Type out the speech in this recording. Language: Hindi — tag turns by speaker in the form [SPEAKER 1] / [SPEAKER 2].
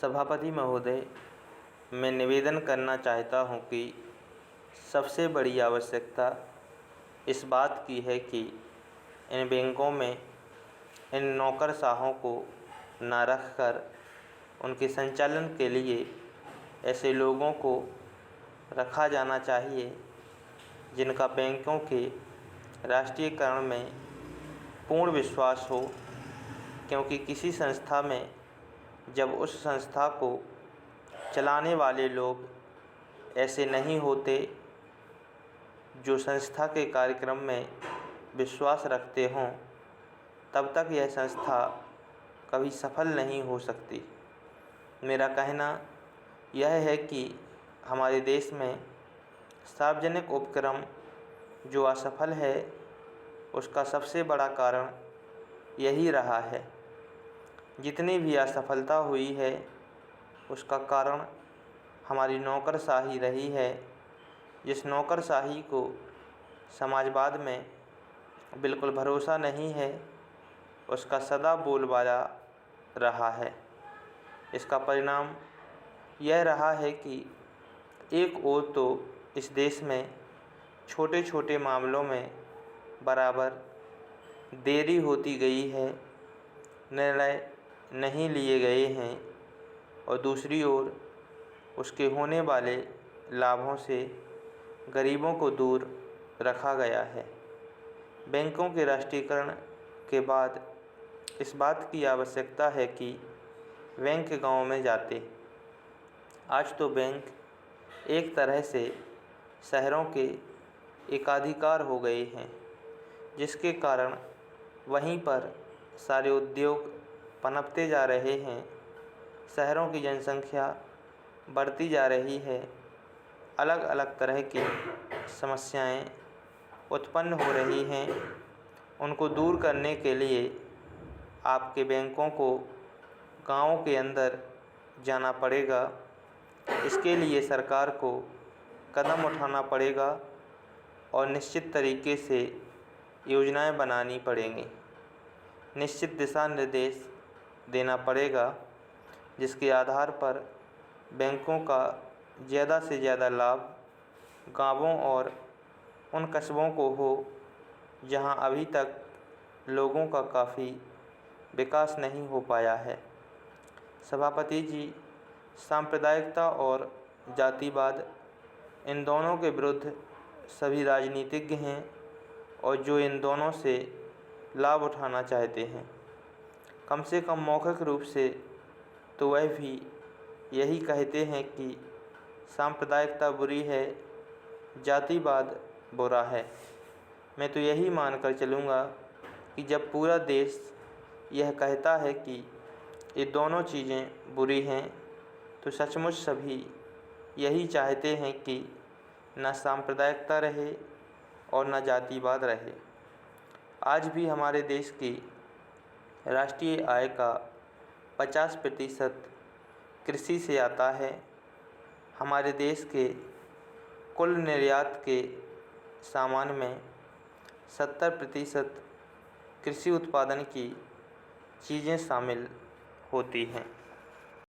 [SPEAKER 1] सभापति महोदय, मैं निवेदन करना चाहता हूं कि सबसे बड़ी आवश्यकता इस बात की है कि इन बैंकों में इन नौकरशाहों को न रखकर उनके संचालन के लिए ऐसे लोगों को रखा जाना चाहिए जिनका बैंकों के राष्ट्रीयकरण में पूर्ण विश्वास हो, क्योंकि किसी संस्था में जब उस संस्था को चलाने वाले लोग ऐसे नहीं होते जो संस्था के कार्यक्रम में विश्वास रखते हों, तब तक यह संस्था कभी सफल नहीं हो सकती। मेरा कहना यह है कि हमारे देश में सार्वजनिक उपक्रम जो असफल है, उसका सबसे बड़ा कारण यही रहा है। जितनी भी असफलता हुई है, उसका कारण हमारी नौकरशाही रही है, जिस नौकरशाही को समाजवाद में बिल्कुल भरोसा नहीं है, उसका सदा बोलबाला रहा है। इसका परिणाम यह रहा है कि एक ओर तो इस देश में छोटे छोटे मामलों में बराबर देरी होती गई है, निर्णय नहीं लिए गए हैं, और दूसरी ओर उसके होने वाले लाभों से गरीबों को दूर रखा गया है। बैंकों के राष्ट्रीयकरण के बाद इस बात की आवश्यकता है कि बैंक गांव में जाते। आज तो बैंक एक तरह से शहरों के एकाधिकार हो गए हैं, जिसके कारण वहीं पर सारे उद्योग पनपते जा रहे हैं। शहरों की जनसंख्या बढ़ती जा रही है। अलग अलग तरह की समस्याएं उत्पन्न हो रही हैं। उनको दूर करने के लिए आपके बैंकों को गांवों के अंदर जाना पड़ेगा। इसके लिए सरकार को कदम उठाना पड़ेगा और निश्चित तरीके से योजनाएं बनानी पड़ेंगी। निश्चित दिशा निर्देश देना पड़ेगा, जिसके आधार पर बैंकों का ज़्यादा से ज़्यादा लाभ गांवों और उन कस्बों को हो जहां अभी तक लोगों का काफ़ी विकास नहीं हो पाया है। सभापति जी, सांप्रदायिकता और जातिवाद इन दोनों के विरुद्ध सभी राजनीतिज्ञ हैं, और जो इन दोनों से लाभ उठाना चाहते हैं, कम से कम मौखिक रूप से तो वह भी यही कहते हैं कि सांप्रदायिकता बुरी है, जातिवाद बुरा है। मैं तो यही मानकर चलूँगा कि जब पूरा देश यह कहता है कि ये दोनों चीज़ें बुरी हैं, तो सचमुच सभी यही चाहते हैं कि न सांप्रदायिकता रहे और न जातिवाद रहे। आज भी हमारे देश की राष्ट्रीय आय का 50% कृषि से आता है। हमारे देश के कुल निर्यात के सामान में 70% कृषि उत्पादन की चीज़ें शामिल होती हैं।